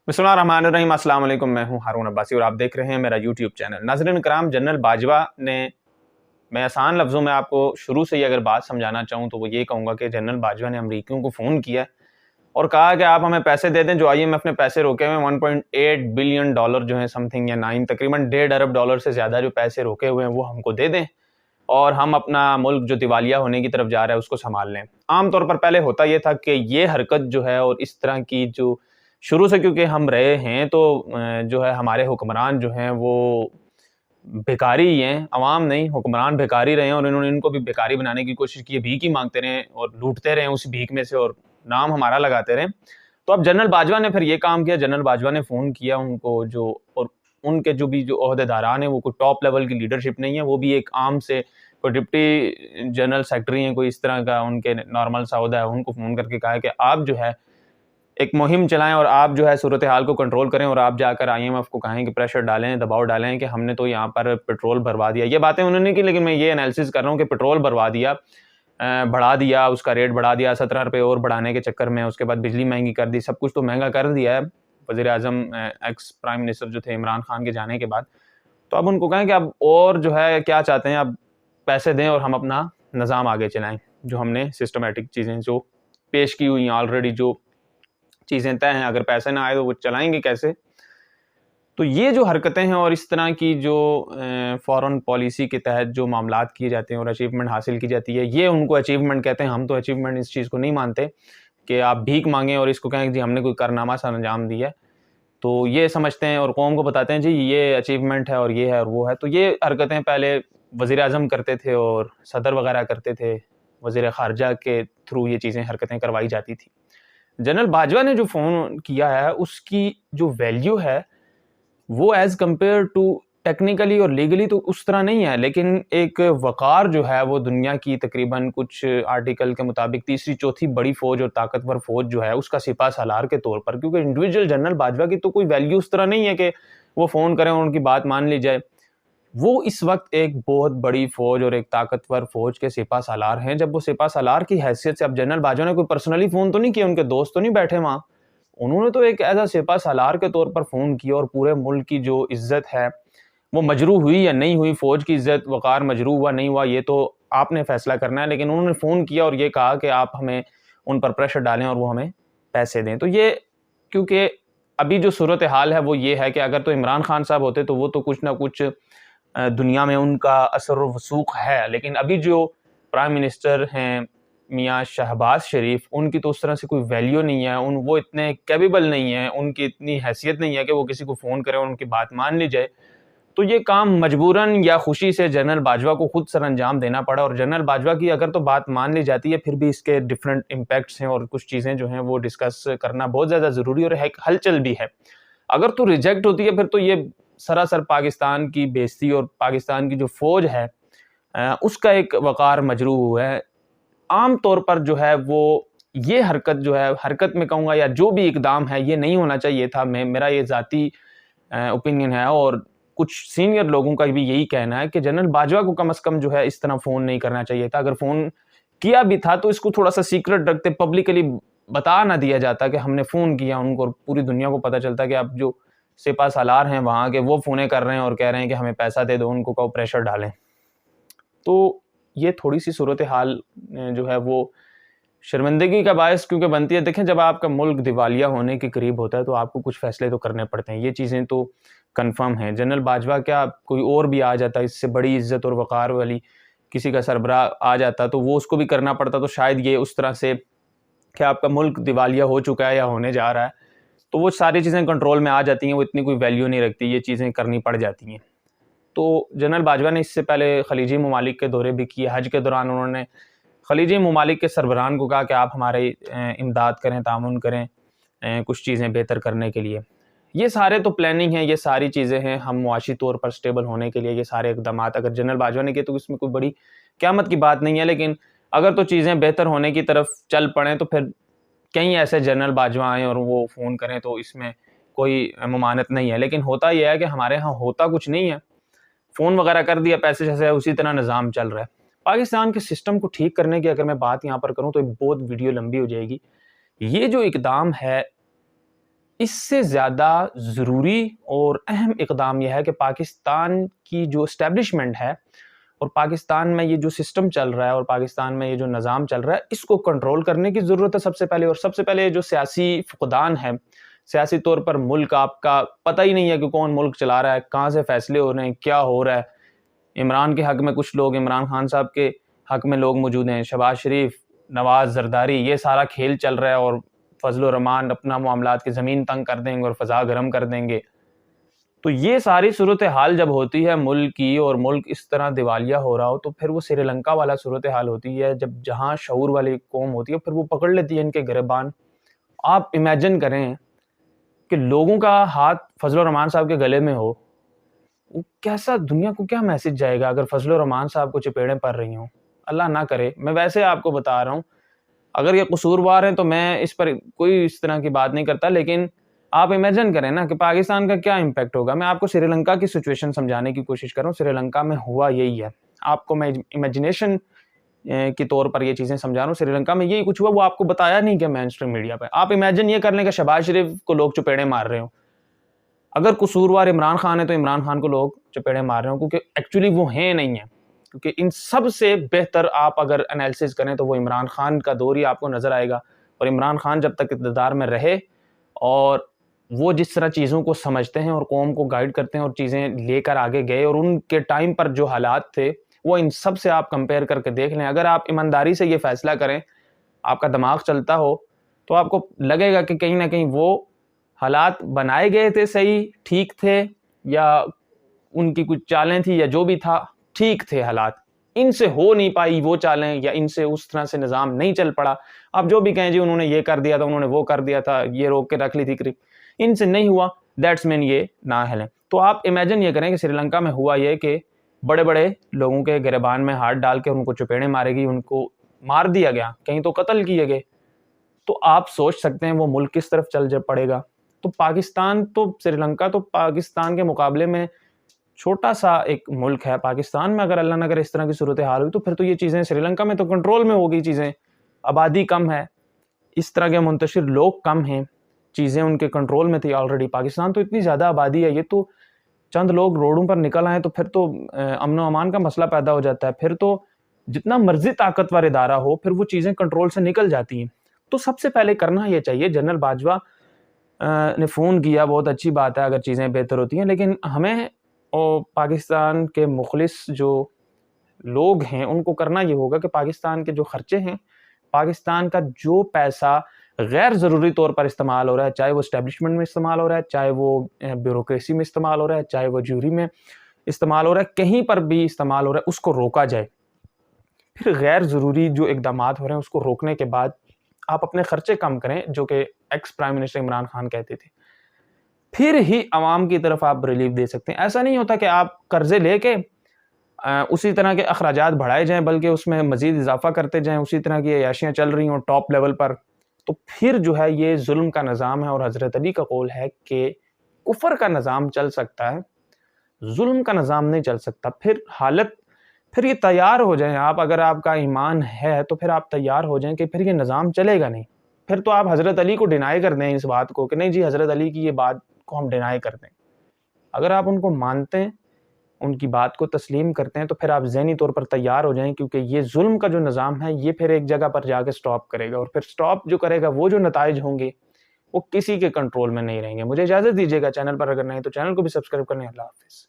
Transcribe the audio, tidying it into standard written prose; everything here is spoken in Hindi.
बिस्मिल्लाहिर्रहमानिर्रहीम। अस्सलाम वालेकुम। मैं हूं हारून अब्बासी और आप देख रहे हैं मेरा यूट्यूब चैनल। नाज़रीन कराम, जनरल बाजवा ने, मैं आसान लफ्ज़ों में आपको शुरू से ही अगर बात समझाना चाहूँ तो वो ये कहूँगा कि जनरल बाजवा ने अमरीकियों को फ़ोन किया और कहा कि आप हमें पैसे दे दें, जो आईएमएफ ने पैसे रोके हुए हैं 1.8 बिलियन डॉलर जो है समथिंग, या 9 तकरीबन 1.5 अरब डॉलर से ज़्यादा जो पैसे रोके हुए हैं वो हमको दे दें और हम अपना मुल्क जो दिवालिया होने की तरफ जा रहा है उसको संभाल लें। आम तौर पर पहले होता ये था कि ये हरकत जो है और इस तरह की जो शुरू से क्योंकि हम रहे हैं तो जो है हमारे हुक्मरान जो हैं वो भिखारी ही हैं, अवाम नहीं, हुक्मरान भिखारी रहे हैं और इन्होंने इनको भी भिखारी बनाने की कोशिश की है, भीख ही माँगते रहें और लूटते रहें उस भीख में से और नाम हमारा लगाते रहें। तो अब जनरल बाजवा ने फिर ये काम किया, जनरल बाजवा ने फ़ोन किया उनको, जो और उनके जो ओहदेदारान हैं वो कोई टॉप लेवल की लीडरशिप नहीं है, वो भी एक आम से कोई डिप्टी जनरल सेक्रेटरी हैं, कोई इस तरह का उनके नॉर्मल सा ओहदा है, उनको फ़ोन करके कहा है कि आप जो है एक मुहिम चलाएँ और आप जो है सूरत हाल को कंट्रोल करें और आप जाकर आईएमएफ को कहें कि प्रेशर डालें, दबाव डालें कि हमने तो यहाँ पर पेट्रोल भरवा दिया। ये बातें उन्होंने की, लेकिन मैं ये एनालिसिस कर रहा हूँ कि पेट्रोल भरवा दिया, बढ़ा दिया, उसका रेट बढ़ा दिया 17 रुपए और बढ़ाने के चक्कर में, उसके बाद बिजली महंगी कर दी, सब कुछ तो महंगा कर दिया है वज़ीर-ए-आज़म एक्स प्राइम मिनिस्टर जो थे इमरान खान के जाने के बाद। तो अब उनको कहें कि अब और जो है क्या चाहते हैं, अब पैसे दें और हम अपना निज़ाम आगे चलाएँ। जो हमने सिस्टमैटिक चीज़ें जो पेश की हुई हैं ऑलरेडी, जो चीज़ें तय हैं, अगर पैसे ना आए तो वो चलाएँगे कैसे? तो ये जो हरकतें हैं और इस तरह की जो फ़ॉरेन पॉलिसी के तहत जो मामलात किए जाते हैं और अचीवमेंट हासिल की जाती है, ये उनको अचीवमेंट कहते हैं। हम तो अचीवमेंट इस चीज़ को नहीं मानते कि आप भीख माँगें और इसको कहें कि जी हमने कोई कारनामा सा अंजाम दिया है। तो ये समझते हैं और कौम को बताते हैं जी ये अचीवमेंट है और ये है और वो है। तो ये हरकतें पहले वज़ीर-ए-आज़म करते थे और सदर वग़ैरह करते थे। वज़ीर ख़ारिजा के थ्रू ये चीज़ें हरकतें करवाई जाती थी। जनरल बाजवा ने जो फ़ोन किया है, उसकी जो वैल्यू है, वो एज़ कंपेयर टू टेक्निकली और लीगली तो उस तरह नहीं है, लेकिन एक वक़ार जो है, वो दुनिया की तकरीबन कुछ आर्टिकल के मुताबिक तीसरी-चौथी बड़ी फ़ौज और ताकतवर फ़ौज जो है, उसका सिपह-सालार के तौर पर, क्योंकि इंडिविजुअल जनरल बाजवा की तो कोई वैल्यू उस तरह नहीं है कि वो फ़ोन करें और उनकी बात मान ली जाए। वो इस वक़्त एक बहुत बड़ी फ़ौज और एक ताकतवर फ़ौज के सिपह-सालार हैं। जब वो सिपह-सालार की हैसियत से, अब जनरल बाजवा ने कोई पर्सनली फ़ोन तो नहीं किया, उनके दोस्त तो नहीं बैठे वहाँ। उन्होंने तो एक एज़ अ सिपह-सालार के तौर पर फ़ोन किया और पूरे मुल्क की जो इज़्ज़त है, वो मजरूह हुई या नहीं हुई, फ़ौज की इज़्ज़त वक़ार मजरूह हुआ, नहीं हुआ, ये तो आपने फ़ैसला करना है। लेकिन उन्होंने फ़ोन किया और ये कहा कि आप हमें उन पर प्रेशर डालें और वो हमें पैसे दें। तो ये, क्योंकि अभी जो सूरत-ए-हाल है वो ये है कि अगर तो इमरान खान साहब होते तो वो तो कुछ ना कुछ दुनिया में उनका असर और वसूख है, लेकिन अभी जो प्राइम मिनिस्टर हैं मियाँ शहबाज शरीफ, उनकी तो उस तरह से कोई वैल्यू नहीं है, वो इतने कैपेबल नहीं है, उनकी इतनी हैसियत नहीं है कि वो किसी को फ़ोन करें और उनकी बात मान ली जाए। तो ये काम मजबूरन या खुशी से जनरल बाजवा को खुद सरअंजाम देना पड़ा और जनरल बाजवा की अगर तो बात मान ली जाती है, फिर भी इसके डिफरेंट इम्पैक्ट्स हैं और कुछ चीज़ें जो हैं वो डिस्कस करना बहुत ज़्यादा ज़रूरी और एक हलचल भी है। अगर तो रिजेक्ट होती है, फिर तो ये सरासर पाकिस्तान की बेइज़्ज़ती और पाकिस्तान की जो फ़ौज है उसका एक वक़ार मजरूह हुआ है। आम तौर पर जो है वो ये हरकत जो है, हरकत मैं कहूँगा या जो भी इक़दाम है, ये नहीं होना चाहिए था। मेरा ये ज़ाती ओपिनियन है और कुछ सीनियर लोगों का भी यही कहना है कि जनरल बाजवा को कम से कम जो है इस तरह फ़ोन नहीं करना चाहिए था। अगर फ़ोन किया भी था तो इसको थोड़ा-सा सीक्रेट रखते, पब्लिकली बता ना दिया जाता कि हमने फ़ोन किया उनको और पूरी दुनिया को पता चलता कि अब जो सिपह-सालार हैं वहाँ के, वो फ़ोनें कर रहे हैं और कह रहे हैं कि हमें पैसा दे दो, उनको कहो प्रेशर डालें। तो ये थोड़ी-सी सूरत-ए-हाल जो है वो शर्मिंदगी का बायस क्योंकि बनती है। देखें, जब आपका मुल्क दिवालिया होने के करीब होता है तो आपको कुछ फ़ैसले तो करने पड़ते हैं, ये चीज़ें तो कन्फ़र्म हैं। जनरल बाजवा क्या, कोई और भी आ जाता, इससे बड़ी इज़्ज़त और वक़ार वाली किसी का सरबराह आ जाता तो वो उसको भी करना पड़ता, तो शायद ये उस तरह से कि आपका मुल्क दिवालिया हो चुका है या होने जा रहा है, तो वो सारी चीज़ें कंट्रोल में आ जाती हैं, वो इतनी कोई वैल्यू नहीं रखती, ये चीज़ें करनी पड़ जाती हैं। तो जनरल बाजवा ने इससे पहले खलीजी ममालिक के दौरे भी किए। हज के दौरान उन्होंने खलीजी ममालिक के सरबराहान को कहा कि आप हमारी इमदाद करें, तामुन करें कुछ चीज़ें बेहतर करने के लिए। ये सारे तो प्लानिंग है, ये सारी चीज़ें हैं, हम मुआशी तौर पर स्टेबल होने के लिए ये सारे इक़दामात अगर जनरल बाजवा ने किए तो इसमें कोई बड़ी क़यामत की बात नहीं है। लेकिन अगर तो चीज़ें बेहतर होने की तरफ चल पड़ें तो फिर कहीं ऐसे जनरल बाजवा आएँ और वो फ़ोन करें तो इसमें कोई ममानत नहीं है। लेकिन होता ये है कि हमारे यहाँ होता कुछ नहीं है, फ़ोन वगैरह कर दिया, पैसे जैसे है उसी तरह निज़ाम चल रहा है। पाकिस्तान के सिस्टम को ठीक करने की अगर मैं बात यहाँ पर करूँ तो बहुत वीडियो लंबी हो जाएगी। ये जो इक़दाम है, इससे ज़्यादा ज़रूरी और अहम इक़दाम यह है कि पाकिस्तान की जो एस्टेब्लिशमेंट है और पाकिस्तान में ये जो सिस्टम चल रहा है और पाकिस्तान में ये जो निज़ाम चल रहा है, इसको कंट्रोल करने की ज़रूरत है सबसे पहले। और सबसे पहले जो सियासी फुक़दान है, सियासी तौर पर मुल्क आपका पता ही नहीं है कि कौन मुल्क चला रहा है, कहाँ से फ़ैसले हो रहे हैं, क्या हो रहा है। इमरान के हक़ में कुछ लोग, इमरान खान साहब के हक़ में लोग मौजूद हैं, शहबाज शरीफ, नवाज़, ज़रदारी, ये सारा खेल चल रहा है और फजल रहमान अपना मामलात की ज़मीन तंग कर देंगे और फ़ज़ा गर्म कर देंगे। तो ये सारी सूरत हाल जब होती है मुल्क की और मुल्क इस तरह दिवालिया हो रहा हो, तो फिर वो श्रीलंका वाला सूरत हाल होती है, जब जहाँ शऊर वाली कौम होती है, फिर वो पकड़ लेती है इनके गिरबान। आप इमेजिन करें कि लोगों का हाथ फजल रहमान साहब के गले में हो, वो कैसा, दुनिया को क्या मैसेज जाएगा अगर फजल रहमान साहब को चपेड़ें पड़ रही हों। अल्लाह ना करे। मैं वैसे आपको बता रहा हूँ, अगर ये कसूरवार हैं तो मैं इस पर कोई इस तरह की बात नहीं करता, लेकिन आप इमेजिन करें ना कि पाकिस्तान का क्या इम्पैक्ट होगा। मैं आपको श्रीलंका की सिचुएशन समझाने की कोशिश कर रहा हूँ। श्रीलंका में हुआ यही है। आपको मैं इमेजिनेशन के तौर पर ये चीज़ें समझा रहा हूँ। श्रीलंका में यही कुछ हुआ, वो आपको बताया नहीं गया मेन स्ट्रीम मीडिया पे। आप इमेजिन ये कर लें कि शहबाज शरीफ को लोग चपेड़े मार रहे हो। अगर कसूरवार इमरान खान है तो इमरान खान को लोग चपेड़े मार रहे हो, क्योंकि एक्चुअली वो हैं नहीं है। क्योंकि इन सब से बेहतर आप अगर एनालिसिस करें तो वो इमरान खान का दौर ही आपको नज़र आएगा। और इमरान खान जब तक इक़्तिदार में रहे और वो जिस तरह चीज़ों को समझते हैं और कौम को गाइड करते हैं और चीज़ें लेकर आगे गए, और उनके टाइम पर जो हालात थे वो इन सब से आप कंपेयर करके देख लें। अगर आप ईमानदारी से ये फ़ैसला करें, आपका दिमाग चलता हो, तो आपको लगेगा कि कहीं ना कहीं वो हालात बनाए गए थे सही, ठीक थे, या उनकी कुछ चालें थी, या जो भी था ठीक थे हालात। इनसे हो नहीं पाई वो चालें, या इनसे उस तरह से निज़ाम नहीं चल पड़ा। आप जो भी कहें जी उन्होंने ये कर दिया था, उन्होंने वो कर दिया था, ये रोक के रख ली थी क्रिप, इनसे नहीं हुआ, दैट्स मीन ये ना हिलें। तो आप इमेजिन ये करें कि श्रीलंका में हुआ ये कि बड़े बड़े लोगों के गिरबान में हाथ डाल के उनको चपेड़े मारेगी, उनको मार दिया गया, कहीं तो कत्ल किए गए। तो आप सोच सकते हैं वो मुल्क किस तरफ चल पड़ेगा। तो पाकिस्तान तो, श्रीलंका तो पाकिस्तान के मुकाबले में छोटा सा एक मुल्क है। पाकिस्तान में अगर अल्लाह न करे इस तरह की सूरत हाल हुई तो फिर तो ये चीज़ें, श्रीलंका में तो कंट्रोल में होगी चीज़ें, आबादी कम है, इस तरह के मुंतशिर लोग कम हैं, चीज़ें उनके कंट्रोल में थी ऑलरेडी। पाकिस्तान तो इतनी ज़्यादा आबादी है, ये तो चंद लोग रोडों पर निकल आए तो फिर तो अमन व अमान का मसला पैदा हो जाता है। फिर तो जितना मर्जी ताकतवर इदारा हो, फिर वो चीज़ें कंट्रोल से निकल जाती हैं। तो सबसे पहले करना ये चाहिए, जनरल बाजवा ने फ़ोन किया, बहुत अच्छी बात है अगर चीज़ें बेहतर होती हैं, लेकिन हमें और पाकिस्तान के मुखलिस जो लोग हैं उनको करना ये होगा कि पाकिस्तान के जो खर्चे हैं, पाकिस्तान का जो पैसा गैर ज़रूरी तौर पर इस्तेमाल हो रहा है, चाहे वो एस्टेब्लिशमेंट में इस्तेमाल हो रहा है, चाहे वो ब्यूरोक्रेसी में इस्तेमाल हो रहा है, चाहे वो ज्यूरी में इस्तेमाल हो रहा है, कहीं पर भी इस्तेमाल हो रहा है, उसको रोका जाए। फिर गैर ज़रूरी जो इक़दामात हो रहे हैं उसको रोकने के बाद आप अपने खर्चे कम करें, जो कि ex prime minister Imran Khan कहते थे। फिर ही आवाम की तरफ आप रिलीफ दे सकते हैं। ऐसा नहीं होता कि आप कर्जे लेके उसी तरह के अखराजात बढ़ाए जाएँ, बल्कि उसमें मज़ीद इजाफ़ा करते जाएँ, उसी तरह की अय्याशियाँ चल रही हों टॉप लेवल पर, तो फिर जो है ये जुल्म का निज़ाम है। और हज़रत अली का कौल है कि कुफ़र का निज़ाम चल सकता है, जुल्म का निज़ाम नहीं चल सकता। फिर ये तैयार हो जाएँ आप, अगर आपका ईमान है तो फिर आप तैयार हो जाएँ कि फिर ये निज़ाम चलेगा नहीं। फिर तो आप हज़रत अली को डिनाई कर दें इस बात को कि नहीं जी, हज़रत अली की ये बात को हम डिनाई कर दें। अगर आप उनको मानते हैं, उनकी बात को तस्लीम करते हैं, तो फिर आप ज़हनी तौर पर तैयार हो जाएँ, क्योंकि ये जुल्म का जो निज़ाम है ये फिर एक जगह पर जाके स्टॉप करेगा, और फिर स्टॉप जो करेगा वो जो नताइज होंगे वो किसी के कंट्रोल में नहीं रहेंगे। मुझे इजाज़त दीजिएगा, चैनल पर अगर नहीं तो चैनल को भी सब्सक्राइब करें। अल्लाह हाफ़िज़।